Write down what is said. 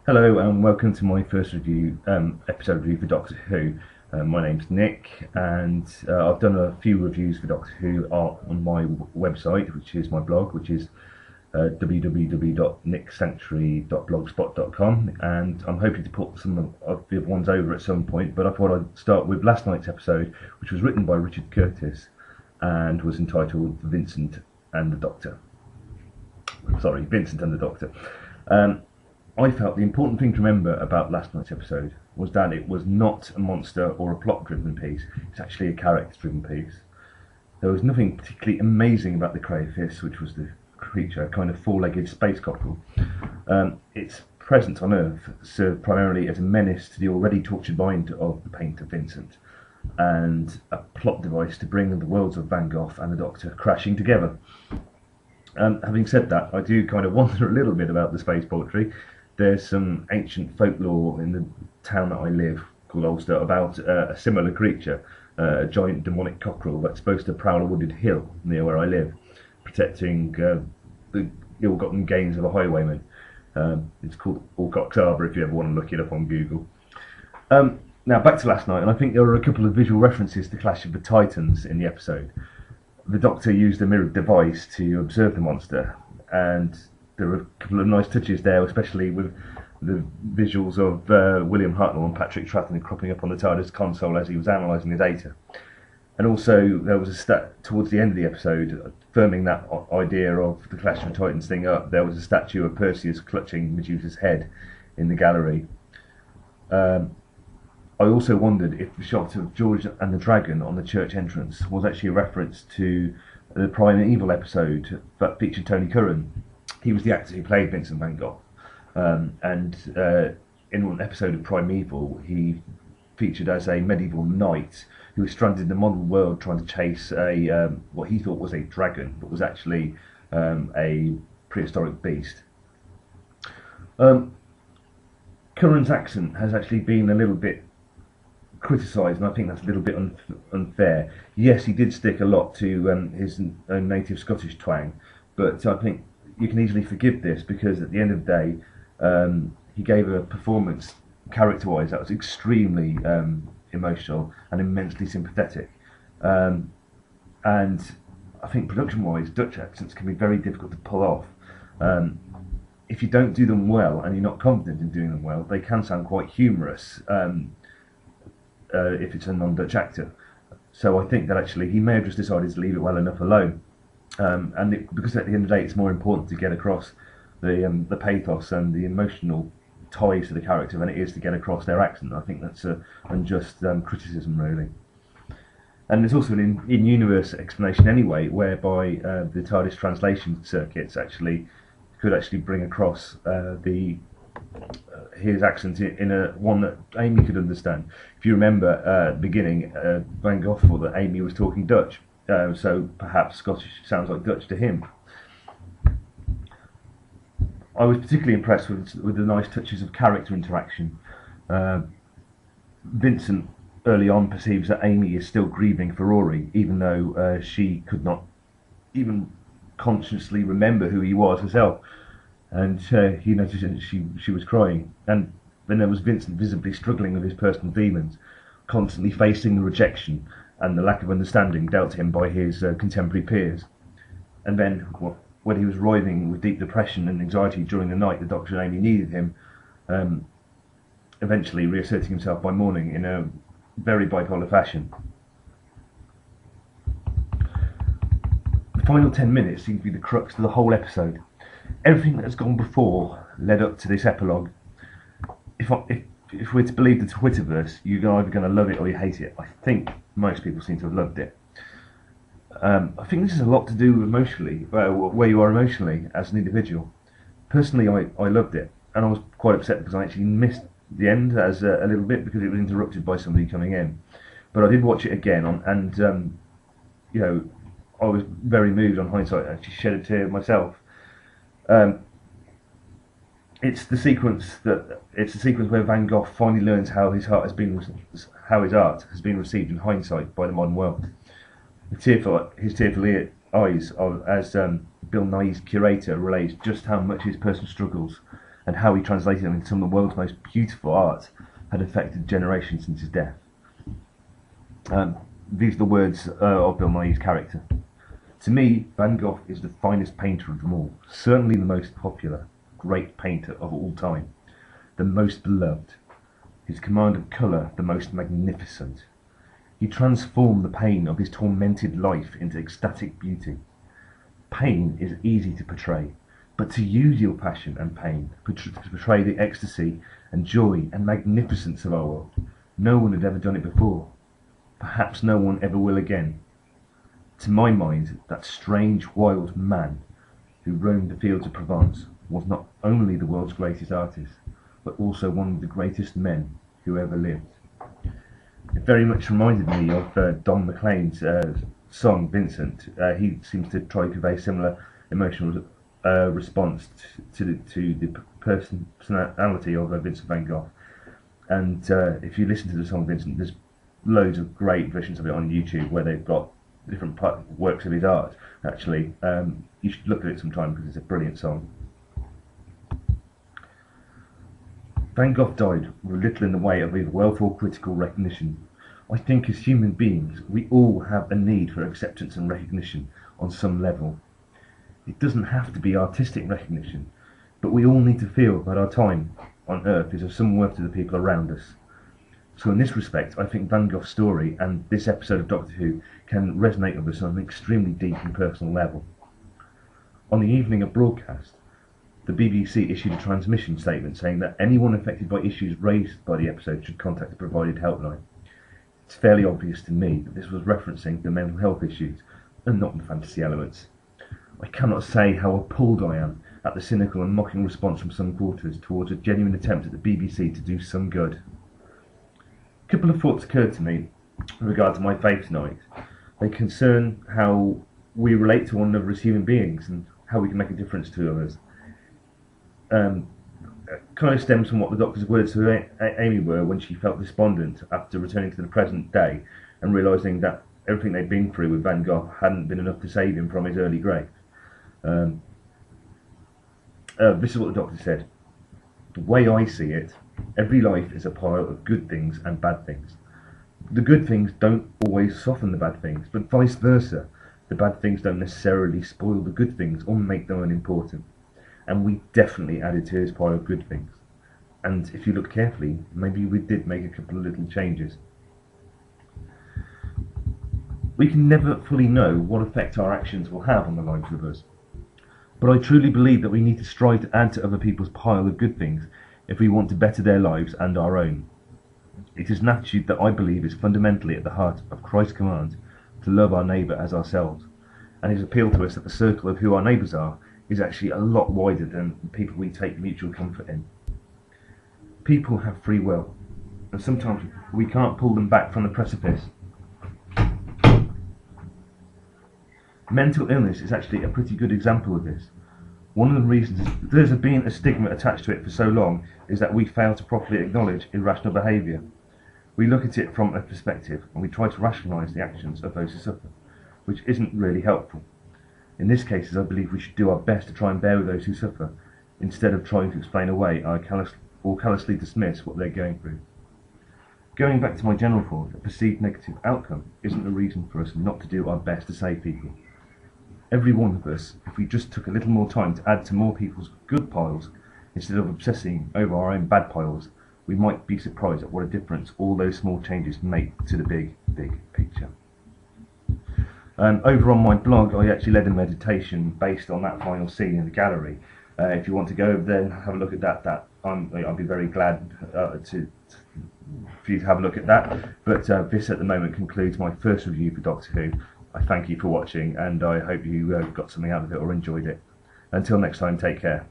Hello and welcome to my first episode review for Doctor Who. My name's Nick, and I've done a few reviews for Doctor Who on my website, which is my blog, which is www.nicksanctuary.blogspot.com, and I'm hoping to put some of the other ones over at some point, but I thought I'd start with last night's episode, which was written by Richard Curtis and was entitled Vincent and the Doctor. Sorry, Vincent and the Doctor. I felt the important thing to remember about last night's episode was that it was not a monster or a plot-driven piece. It's actually a character-driven piece. There was nothing particularly amazing about the crayfish, which was the creature, a kind of four-legged space cockerel. Its presence on Earth served primarily as a menace to the already tortured mind of the painter Vincent, and a plot device to bring the worlds of Van Gogh and the Doctor crashing together. Having said that, I do kind of wonder a little bit about the space poetry. There's some ancient folklore in the town that I live, called Ulster, about a similar creature, a giant demonic cockerel that's supposed to prowl a wooded hill near where I live, protecting the ill-gotten gains of a highwayman. It's called Alcock's Arbour if you ever want to look it up on Google. Now back to last night, and I think there were a couple of visual references to Clash of the Titans in the episode. The Doctor used a mirrored device to observe the monster, and there were a couple of nice touches there, especially with the visuals of William Hartnell and Patrick Troughton cropping up on the TARDIS console as he was analysing the data. And also there was a stat towards the end of the episode, firming that idea of the Clash of the Titans thing up. There was a statue of Perseus clutching Medusa's head in the gallery. I also wondered if the shot of George and the Dragon on the church entrance was actually a reference to the Primeval episode that featured Tony Curran. He was the actor who played Vincent van Gogh, and in one episode of Primeval he featured as a medieval knight who was stranded in the modern world trying to chase what he thought was a dragon, but was actually a prehistoric beast. Curran's accent has actually been a little bit criticised, and I think that's a little bit unfair. Yes, he did stick a lot to his native Scottish twang, but I think you can easily forgive this because at the end of the day, he gave a performance character-wise that was extremely emotional and immensely sympathetic. And I think production-wise, Dutch accents can be very difficult to pull off. If you don't do them well and you're not confident in doing them well, they can sound quite humorous if it's a non-Dutch actor. So I think that actually he may have just decided to leave it well enough alone. Because at the end of the day it's more important to get across the pathos and the emotional ties to the character than it is to get across their accent. I think that's an unjust criticism, really. And there's also an in-universe explanation anyway, whereby the TARDIS translation circuits could actually bring across his accent in a one that Amy could understand. If you remember at the beginning, Van Gogh thought that Amy was talking Dutch. So perhaps Scottish sounds like Dutch to him. I was particularly impressed with the nice touches of character interaction. Vincent early on perceives that Amy is still grieving for Rory, even though she could not even consciously remember who he was herself. And he noticed that she was crying. And then there was Vincent visibly struggling with his personal demons, constantly facing the rejection and the lack of understanding dealt to him by his contemporary peers. And then, when he was writhing with deep depression and anxiety during the night the Doctor and Amy needed him, eventually reasserting himself by morning in a very bipolar fashion. The final 10 minutes seem to be the crux of the whole episode. Everything that has gone before led up to this epilogue. If we're to believe the Twitterverse, you're either going to love it or you hate it. I think most people seem to have loved it. I think this has a lot to do with emotionally, where you are emotionally as an individual. Personally, I loved it, and I was quite upset because I actually missed the end as a little bit because it was interrupted by somebody coming in. But I did watch it again, and I was very moved on hindsight. I actually shed a tear myself. It's the sequence where Van Gogh finally learns how his art has been received in hindsight by the modern world. His tearful eyes, as Bill Nye's curator relays just how much his personal struggles and how he translated them into some of the world's most beautiful art had affected generations since his death. These are the words of Bill Nighy's character. To me, Van Gogh is the finest painter of them all, certainly the most popular, great painter of all time, the most beloved, his command of colour the most magnificent. He transformed the pain of his tormented life into ecstatic beauty. Pain is easy to portray, but to use your passion and pain to portray the ecstasy and joy and magnificence of our world, no one had ever done it before. Perhaps no one ever will again. To my mind, that strange, wild man who roamed the fields of Provence was not only the world's greatest artist, but also one of the greatest men who ever lived. It very much reminded me of Don McLean's song, Vincent. He seems to try to convey similar emotional response to the personality of Vincent van Gogh. And if you listen to the song Vincent, there's loads of great versions of it on YouTube where they've got different works of his art. Actually, you should look at it sometime because it's a brilliant song. Van Gogh died with little in the way of either wealth or critical recognition. I think as human beings, we all have a need for acceptance and recognition on some level. It doesn't have to be artistic recognition, but we all need to feel that our time on earth is of some worth to the people around us. So in this respect, I think Van Gogh's story and this episode of Doctor Who can resonate with us on an extremely deep and personal level. On the evening of broadcast, the BBC issued a transmission statement saying that anyone affected by issues raised by the episode should contact the provided helpline. It's fairly obvious to me that this was referencing the mental health issues and not the fantasy elements. I cannot say how appalled I am at the cynical and mocking response from some quarters towards a genuine attempt at the BBC to do some good. A couple of thoughts occurred to me in regard to my faith tonight. They concern how we relate to one another as human beings and how we can make a difference to others. Kind of stems from what the Doctor's words to Amy were when she felt despondent after returning to the present day and realising that everything they'd been through with Van Gogh hadn't been enough to save him from his early grave. This is what the Doctor said. The way I see it, every life is a pile of good things and bad things. The good things don't always soften the bad things, but vice versa. The bad things don't necessarily spoil the good things or make them unimportant. And we definitely added to his pile of good things. And if you look carefully, maybe we did make a couple of little changes. We can never fully know what effect our actions will have on the lives of others. But I truly believe that we need to strive to add to other people's pile of good things if we want to better their lives and our own. It is an attitude that I believe is fundamentally at the heart of Christ's command to love our neighbour as ourselves, and his appeal to us that the circle of who our neighbours are is actually a lot wider than the people we take mutual comfort in. People have free will, and sometimes we can't pull them back from the precipice. Mental illness is actually a pretty good example of this. One of the reasons there's been a stigma attached to it for so long is that we fail to properly acknowledge irrational behaviour. We look at it from a perspective and we try to rationalise the actions of those who suffer, which isn't really helpful. In this case, I believe we should do our best to try and bear with those who suffer, instead of trying to explain away or callously dismiss what they're going through. Going back to my general thought, a perceived negative outcome isn't a reason for us not to do our best to save people. Every one of us, if we just took a little more time to add to more people's good piles, instead of obsessing over our own bad piles, we might be surprised at what a difference all those small changes make to the big, big picture. Over on my blog, I actually led a meditation based on that final scene in the gallery. If you want to go over there and have a look at that, I'll be very glad for you to have a look at that. But this at the moment concludes my first review for Doctor Who. I thank you for watching, and I hope you got something out of it or enjoyed it. Until next time, take care.